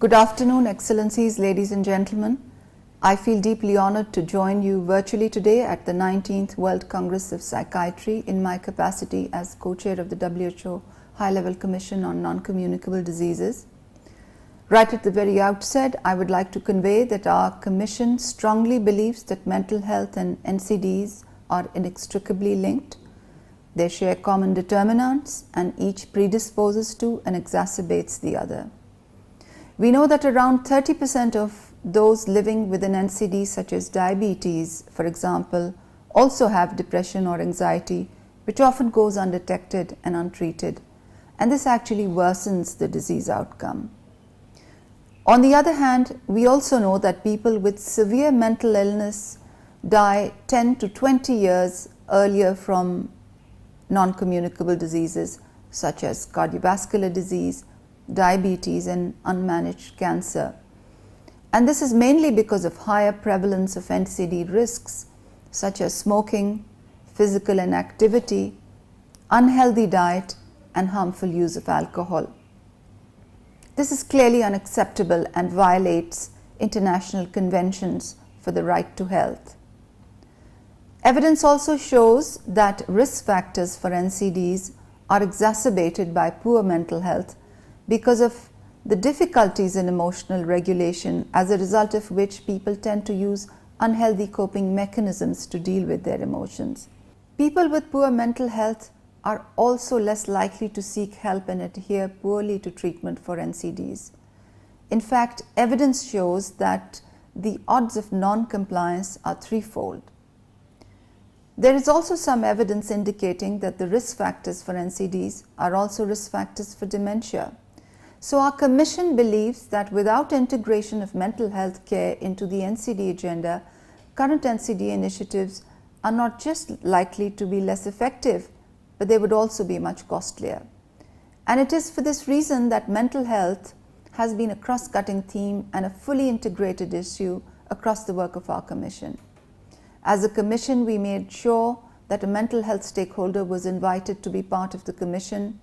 Good afternoon, Excellencies, ladies and gentlemen. I feel deeply honored to join you virtually today at the 19th World Congress of Psychiatry in my capacity as co-chair of the WHO High-Level Commission on Non-Communicable Diseases. Right at the very outset, I would like to convey that our Commission strongly believes that mental health and NCDs are inextricably linked. They share common determinants and each predisposes to and exacerbates the other. We know that around 30% of those living with an NCD such as diabetes, for example, also have depression or anxiety, which often goes undetected and untreated, and this actually worsens the disease outcome. On the other hand, we also know that people with severe mental illness die 10 to 20 years earlier from non-communicable diseases such as cardiovascular disease, diabetes and unmanaged cancer. And this is mainly because of higher prevalence of NCD risks such as smoking, physical inactivity, unhealthy diet and harmful use of alcohol. This is clearly unacceptable and violates international conventions for the right to health. Evidence also shows that risk factors for NCDs are exacerbated by poor mental health because of the difficulties in emotional regulation, as a result of which people tend to use unhealthy coping mechanisms to deal with their emotions. People with poor mental health are also less likely to seek help and adhere poorly to treatment for NCDs. In fact, evidence shows that the odds of non-compliance are threefold. There is also some evidence indicating that the risk factors for NCDs are also risk factors for dementia. So our Commission believes that without integration of mental health care into the NCD agenda, current NCD initiatives are not just likely to be less effective, but they would also be much costlier. And it is for this reason that mental health has been a cross-cutting theme and a fully integrated issue across the work of our Commission. As a Commission, we made sure that a mental health stakeholder was invited to be part of the Commission,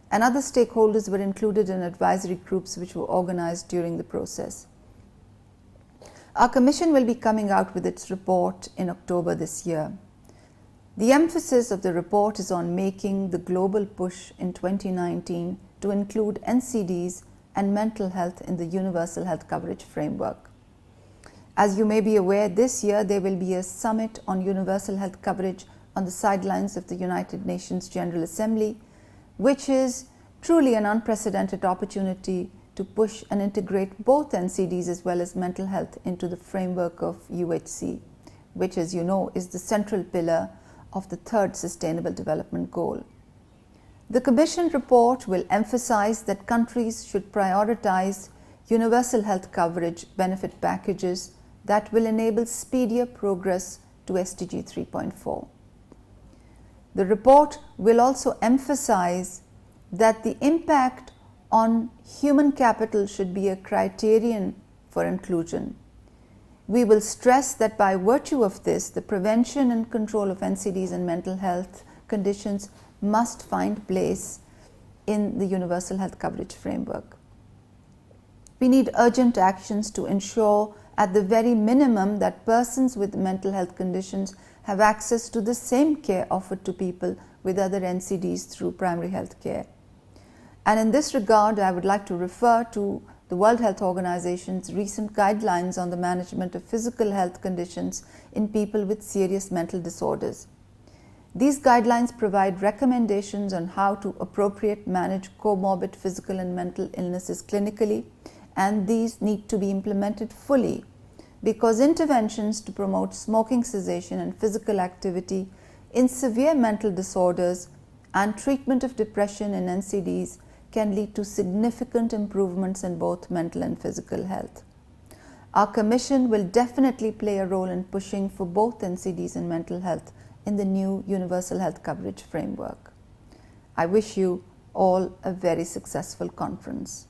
and other stakeholders were included in advisory groups which were organized during the process. Our Commission will be coming out with its report in October this year. The emphasis of the report is on making the global push in 2019 to include NCDs and mental health in the Universal Health Coverage Framework. As you may be aware, this year there will be a summit on universal health coverage on the sidelines of the United Nations General Assembly, which is truly an unprecedented opportunity to push and integrate both NCDs as well as mental health into the framework of UHC, which, as you know, is the central pillar of the third Sustainable Development Goal. The Commission report will emphasize that countries should prioritize universal health coverage benefit packages that will enable speedier progress to SDG 3.4. The report will also emphasize that the impact on human capital should be a criterion for inclusion. We will stress that by virtue of this, the prevention and control of NCDs and mental health conditions must find place in the Universal Health Coverage Framework. We need urgent actions to ensure at the very minimum that persons with mental health conditions have access to the same care offered to people with other NCDs through primary health care. And in this regard, I would like to refer to the World Health Organization's recent guidelines on the management of physical health conditions in people with serious mental disorders. These guidelines provide recommendations on how to appropriately manage comorbid physical and mental illnesses clinically, and these need to be implemented fully, because interventions to promote smoking cessation and physical activity in severe mental disorders and treatment of depression in NCDs can lead to significant improvements in both mental and physical health. Our Commission will definitely play a role in pushing for both NCDs and mental health in the new Universal Health Coverage Framework. I wish you all a very successful conference.